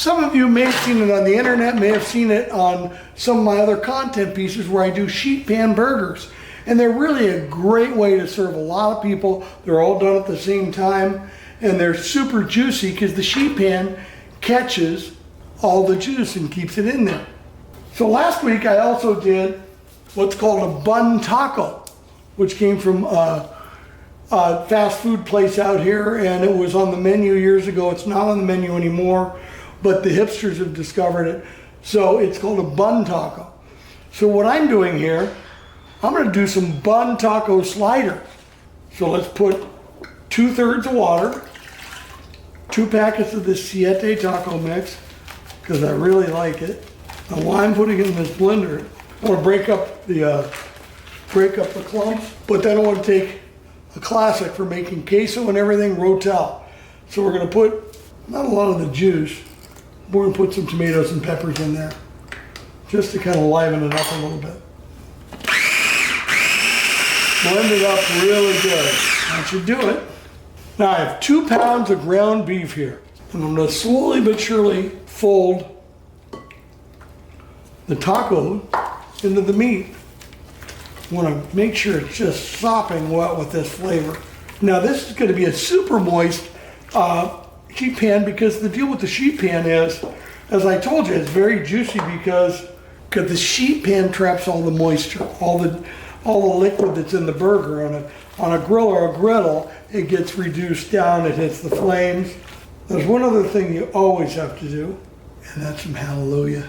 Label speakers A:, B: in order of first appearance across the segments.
A: Some of you may have seen it on the internet, may have seen it on some of my other content pieces where I do sheet pan burgers. And they're really a great way to serve a lot of people. They're all done at the same time, and they're super juicy because the sheet pan catches all the juice and keeps it in there. So last week I also did what's called a bun taco, which came from a fast food place out here, and it was on the menu years ago. It's not on the menu anymore, but the hipsters have discovered it. So it's called a bun taco. So what I'm doing here, I'm gonna do some bun taco slider. So let's put 2/3 of water, 2 packets of this Siete taco mix, because I really like it. Now while I'm putting it in this blender, I want to break up the clumps, but then I want to take a classic for making queso and everything, Rotel. So we're going to put not a lot of the juice, we're going to put some tomatoes and peppers in there, just to kind of liven it up a little bit. Blend it up really good. That should do it. Now I have 2 pounds of ground beef here, and I'm going to slowly but surely fold the taco into the meat. I want to make sure it's just sopping wet with this flavor. Now this is going to be a super moist sheet pan, because the deal with the sheet pan is, as I told you, it's very juicy because the sheet pan traps all the moisture, all the liquid that's in the burger. On a grill or a griddle, it gets reduced down, it hits the flames. There's one other thing you always have to do, and that's some hallelujah.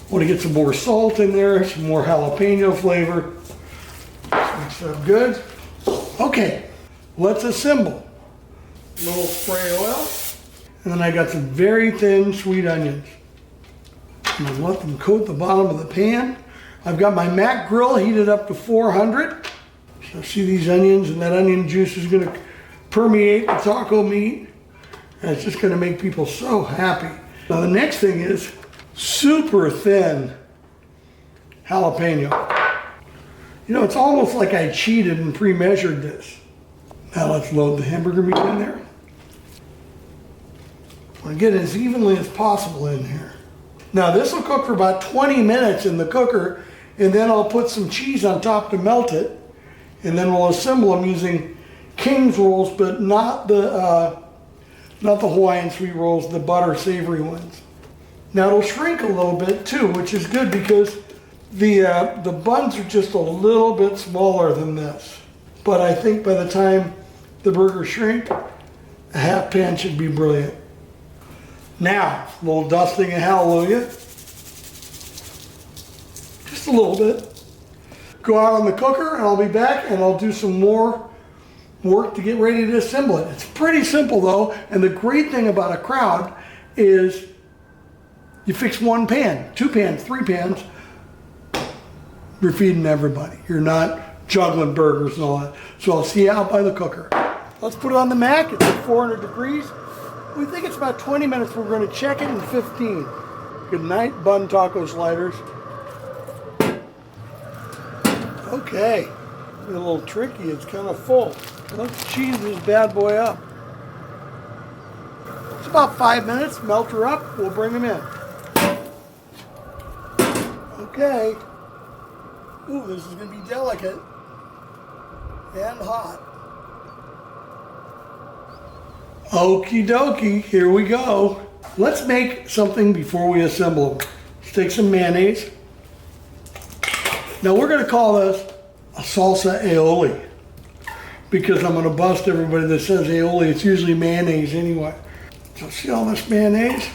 A: Want to get some more salt in there, some more jalapeno flavor. Mix it up good. Okay, let's assemble. A little spray oil, and then I got some very thin sweet onions. I'm gonna let them coat the bottom of the pan. I've got my Mac grill heated up to 400. So see these onions, and that onion juice is gonna permeate the taco meat, and it's just gonna make people so happy. Now the next thing is super thin jalapeno. You know, it's almost like I cheated and pre-measured this. Now let's load the hamburger meat in there. I want to get it as evenly as possible in here. Now this will cook for about 20 minutes in the cooker, and then I'll put some cheese on top to melt it, and then we'll assemble them using King's rolls, but not the Hawaiian sweet rolls, the butter savory ones. Now it'll shrink a little bit too, which is good because the buns are just a little bit smaller than this. But I think by the time the burgers shrink, a half pan should be brilliant. Now, a little dusting of hallelujah. Just a little bit. Go out on the cooker and I'll be back and I'll do some more work to get ready to assemble it. It's pretty simple though, and the great thing about a crowd is you fix 1 pan, 2 pans, 3 pans, you're feeding everybody. You're not juggling burgers and all that. So I'll see you out by the cooker. Let's put it on the Mac. It's at 400 degrees. We think it's about 20 minutes. We're going to check it in 15. Good night, bun taco sliders. Okay, a little tricky. It's kind of full. Let's cheese this bad boy up. It's about 5 minutes. Melt her up. We'll bring them in. Okay. Ooh, this is going to be delicate and hot. Okie dokie, here we go. Let's make something before we assemble them. Let's take some mayonnaise. Now we're going to call this a salsa aioli, because I'm going to bust everybody that says aioli. It's usually mayonnaise anyway. So see all this mayonnaise?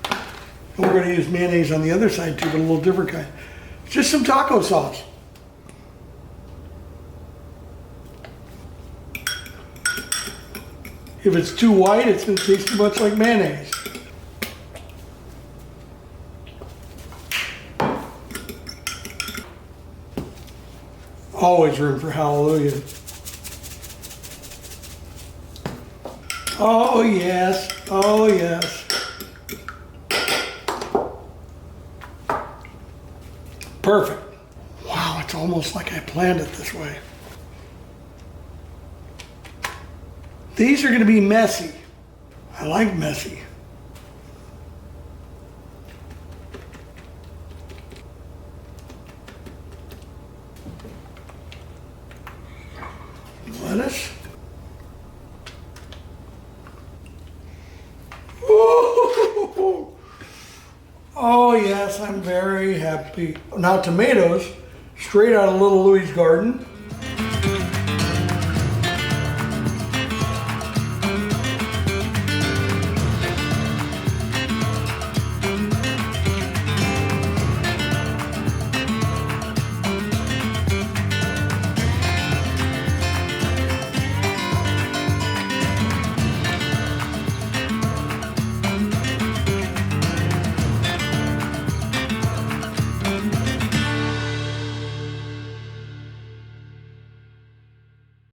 A: And we're going to use mayonnaise on the other side too, but a little different kind. It's just some taco sauce. If it's too white, it's going to taste too much like mayonnaise. Always room for hallelujah. Oh yes, oh yes. Perfect. Wow, it's almost like I planned it this way. These are going to be messy. I like messy. this. Ooh. Oh yes, I'm very happy. Now tomatoes, straight out of Little Louie's garden.